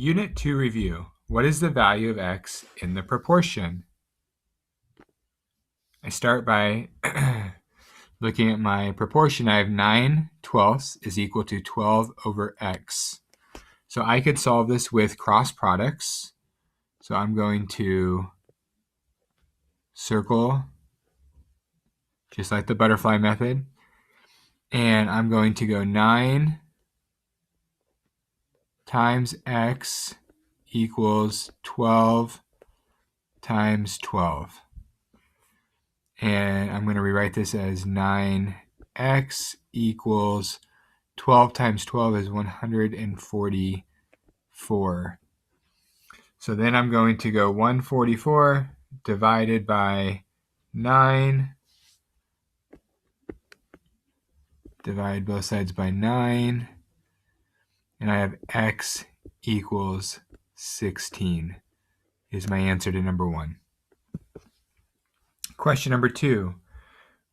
Unit 2 review. What is the value of x in the proportion? I start by looking at my proportion. I have 9/12 is equal to 12 over x. So I could solve this with cross products. So I'm going to circle, just like the butterfly method. And I'm going to go 9 times x equals 12 times 12. And I'm going to rewrite this as 9x equals 12 times 12 is 144. So then I'm going to go 144 divided by 9. Divide both sides by 9. And I have x equals 16 is my answer to number 1. Question number 2.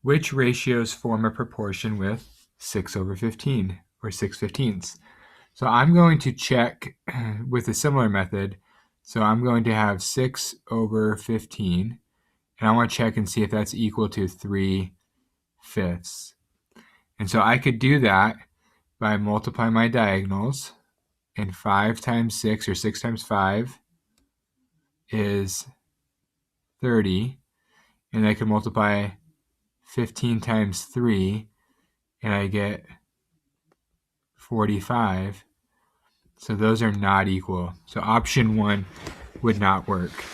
Which ratios form a proportion with 6 over 15 or 6/15? So I'm going to check with a similar method. So I'm going to have 6 over 15, and I want to check and see if that's equal to 3/5. And so I could do that by multiplying my diagonals, and 5 times 6 or 6 times 5 is 30, and I can multiply 15 times 3, and I get 45. So those are not equal. So option 1 would not work.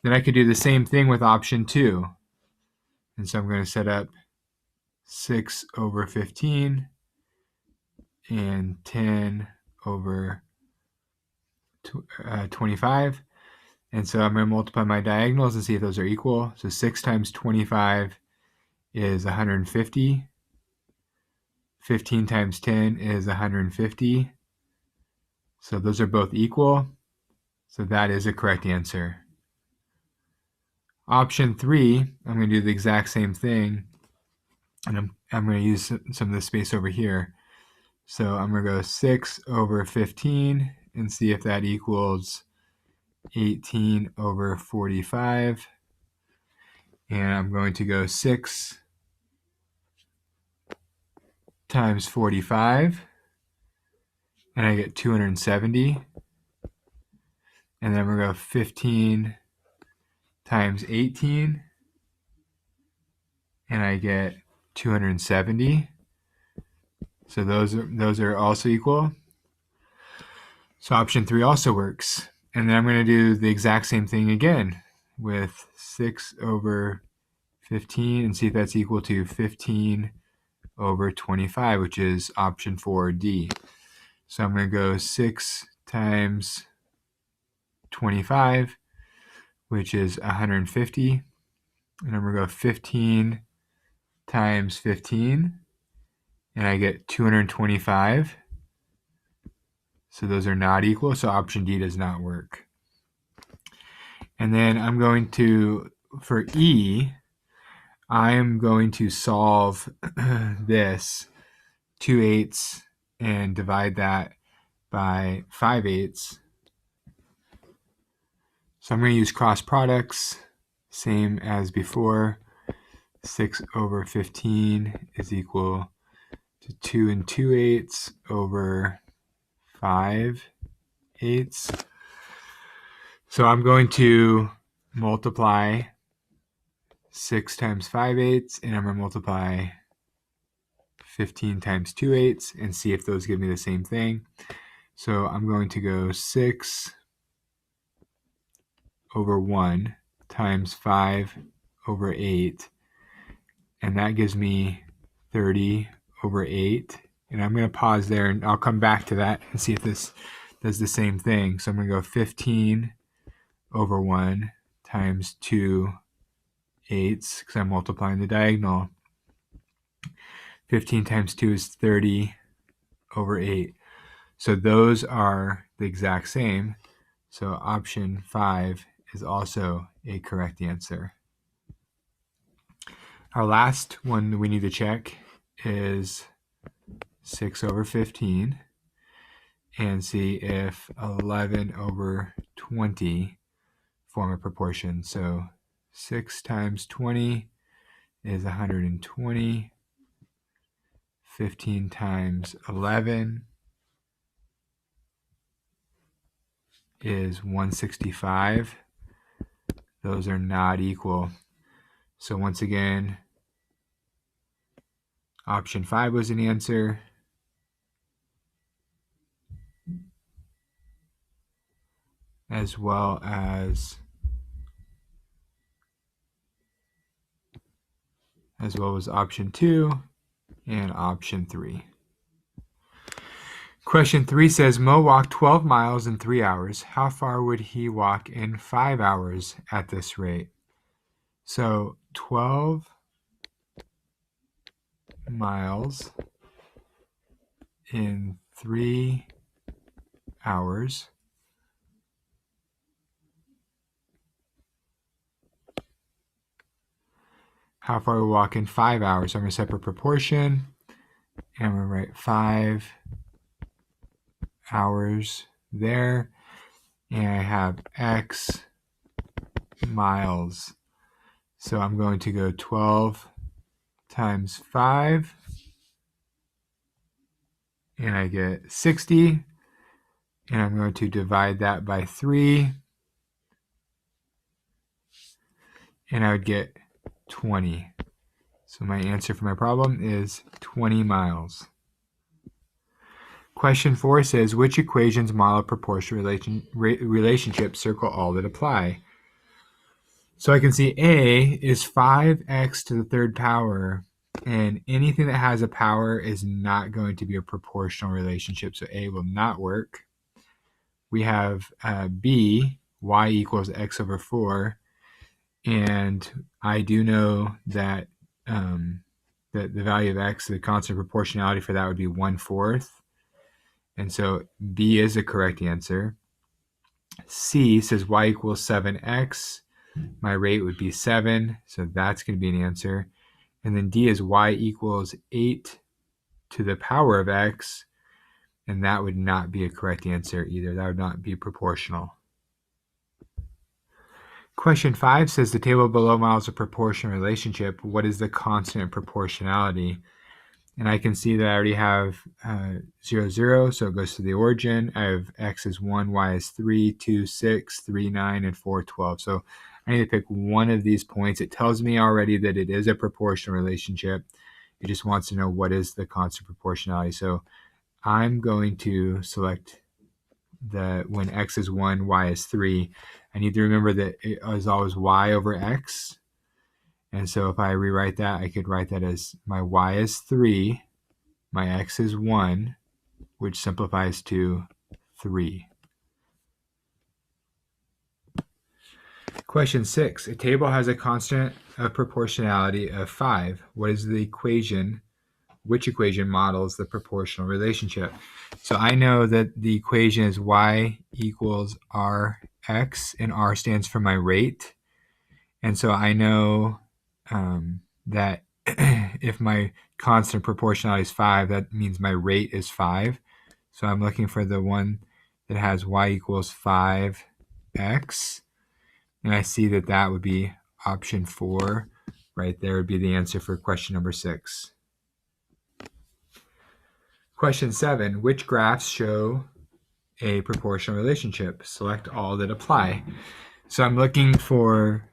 Then I could do the same thing with option 2. And so I'm going to set up 6 over 15 and 10 over 25. And so I'm going to multiply my diagonals and see if those are equal. So 6 times 25 is 150. 15 times 10 is 150. So those are both equal. So that is a correct answer. Option 3, I'm going to do the exact same thing. And I'm going to use some of the space over here. So I'm going to go 6 over 15 and see if that equals 18 over 45. And I'm going to go 6 times 45. And I get 270. And then we're going to go 15 times 18. And I get 270. So those are also equal. So option 3 also works. And then I'm going to do the exact same thing again with 6 over 15 and see if that's equal to 15 over 25, which is option 4D. So I'm going to go 6 times 25, which is 150. And I'm going to go 15 times 15, and I get 225. So those are not equal, so option D does not work. And then I'm going to, for E, I am going to solve this 2/8 and divide that by 5/8. So I'm going to use cross products, same as before. 6 over 15 is equal to 2 2/8 over 5/8. So I'm going to multiply 6 times 5/8, and I'm going to multiply 15 times 2/8 and see if those give me the same thing. So I'm going to go 6 over 1 times 5 over 8, and that gives me 30 over 8. And I'm going to pause there, and I'll come back to that and see if this does the same thing. So I'm going to go 15 over 1 times 2/8, because I'm multiplying the diagonal. 15 times 2 is 30 over 8. So those are the exact same. So option 5 is also a correct answer. Our last one that we need to check is 6 over 15. and see if 11 over 20 form a proportion. So 6 times 20 is 120. 15 times 11 is 165. Those are not equal. So once again, option 5 was an answer. As well as option 2 and option 3. Question 3 says, Mo walked 12 miles in 3 hours. How far would he walk in 5 hours at this rate? So 12 miles in 3 hours. How far we walk in 5 hours? So I'm going to separate proportion, and I'm going to write 5 hours there, and I have X miles. So I'm going to go 12 times 5, and I get 60, and I'm going to divide that by 3, and I would get 20. So my answer for my problem is 20 miles. Question 4 says, which equations model proportional relationship? Circle all that apply. So I can see A is 5x to the third power, and anything that has a power is not going to be a proportional relationship, so A will not work. We have B, y equals x over 4, and I do know that the value of x, the constant proportionality for that would be 1/4, and so B is the correct answer. C says y equals 7x. My rate would be 7, so that's going to be an answer. And then D is y equals 8 to the power of x, and that would not be a correct answer either. That would not be proportional. Question 5 says the table below models a proportional relationship. What is the constant proportionality? And I can see that I already have 0, 0, so it goes to the origin. I have x is 1, y is 3, 2, 6, 3, 9, and 4, 12. So I need to pick one of these points. It tells me already that it is a proportional relationship. It just wants to know what is the constant proportionality. So I'm going to select when x is 1, y is 3. I need to remember that it is always y over x. And so if I rewrite that, I could write that as my y is 3, my x is 1, which simplifies to 3. Question 6. A table has a constant of proportionality of 5. What is the equation? Which equation models the proportional relationship? So I know that the equation is y equals rx, and r stands for my rate. And so I know that if my constant proportionality is 5, that means my rate is 5. So I'm looking for the one that has y equals 5x. And I see that that would be option 4. Right there would be the answer for question number 6. Question 7. Which graphs show a proportional relationship? Select all that apply. So I'm looking for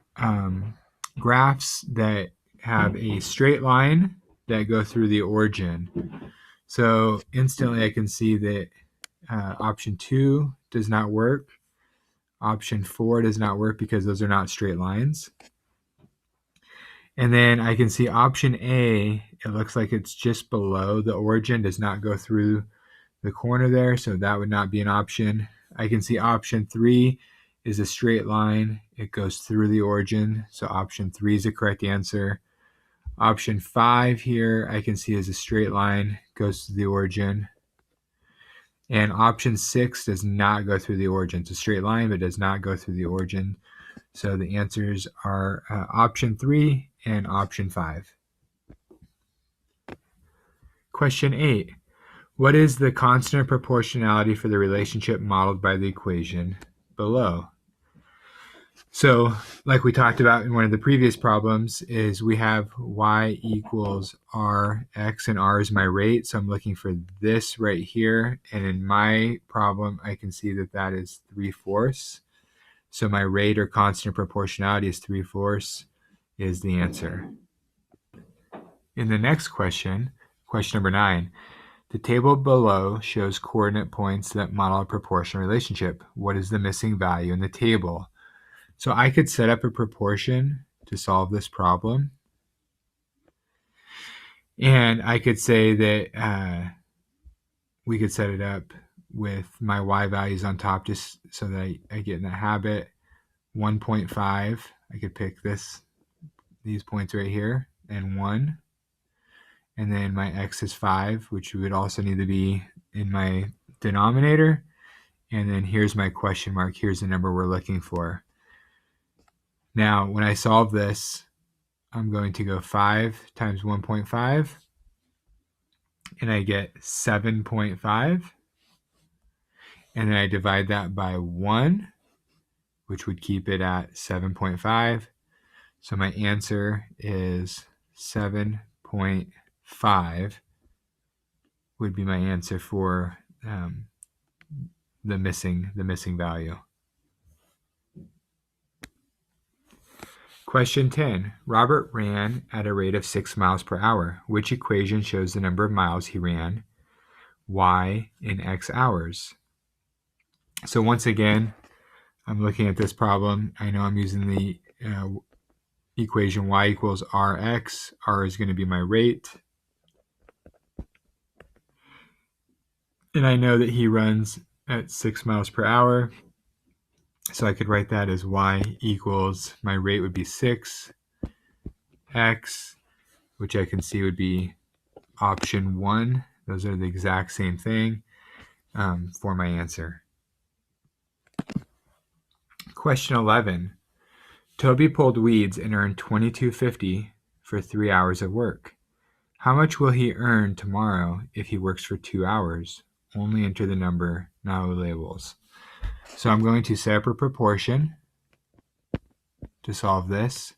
graphs that have a straight line that go through the origin. So instantly I can see that option 2 does not work. Option 4 does not work because those are not straight lines. And then I can see option A, it looks like it's just below the origin, does not go through the corner there, so that would not be an option. I can see option 3 is a straight line. It goes through the origin, so option 3 is the correct answer. Option 5 here I can see is a straight line, goes to the origin. And option 6 does not go through the origin. It's a straight line, but does not go through the origin. So the answers are option 3 and option 5. Question 8. What is the constant of proportionality for the relationship modeled by the equation below? So, like we talked about in one of the previous problems, is we have y equals rx, and r is my rate. So I'm looking for this right here. And in my problem, I can see that that is 3/4. So my rate or constant of proportionality is 3/4 is the answer. In the next question, question number 9, the table below shows coordinate points that model a proportion relationship. What is the missing value in the table? So I could set up a proportion to solve this problem. And I could say that we could set it up with my y values on top just so that I get in the habit. 1.5, I could pick these points right here, and 1. And then my x is 5, which would also need to be in my denominator. And then here's my question mark. Here's the number we're looking for. Now, when I solve this, I'm going to go 5 times 1.5, and I get 7.5. And then I divide that by 1, which would keep it at 7.5. So my answer is 7.5 would be my answer for the missing value. Question 10. Robert ran at a rate of 6 miles per hour. Which equation shows the number of miles he ran, y in x hours? So once again, I'm looking at this problem. I know I'm using the equation y equals rx. R is going to be my rate. And I know that he runs at 6 miles per hour. So I could write that as y equals, my rate would be 6, x, which I can see would be option 1. Those are the exact same thing for my answer. Question 11. Toby pulled weeds and earned $22.50 for 3 hours of work. How much will he earn tomorrow if he works for 2 hours? Only enter the number, no labels. So I'm going to set up a proportion to solve this.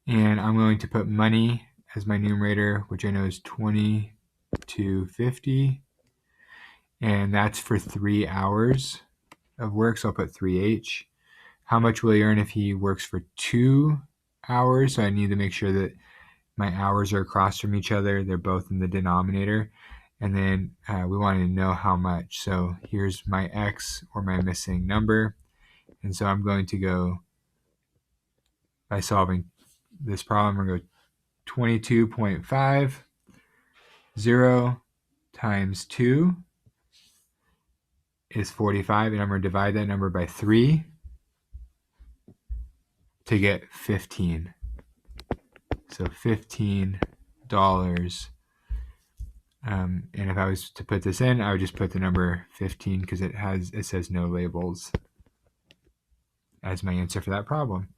And I'm going to put money as my numerator, which I know is $22.50. And that's for 3 hours of work, so I'll put 3H. How much will he earn if he works for 2 hours? So I need to make sure that my hours are across from each other. They're both in the denominator. And then we want to know how much. So here's my x, or my missing number. And so I'm going to go, by solving this problem, I'm going to go 22.50 times 2 is 45. And I'm going to divide that number by 3 to get 15. So $15. And if I was to put this in, I would just put the number 15 because it says no labels as my answer for that problem.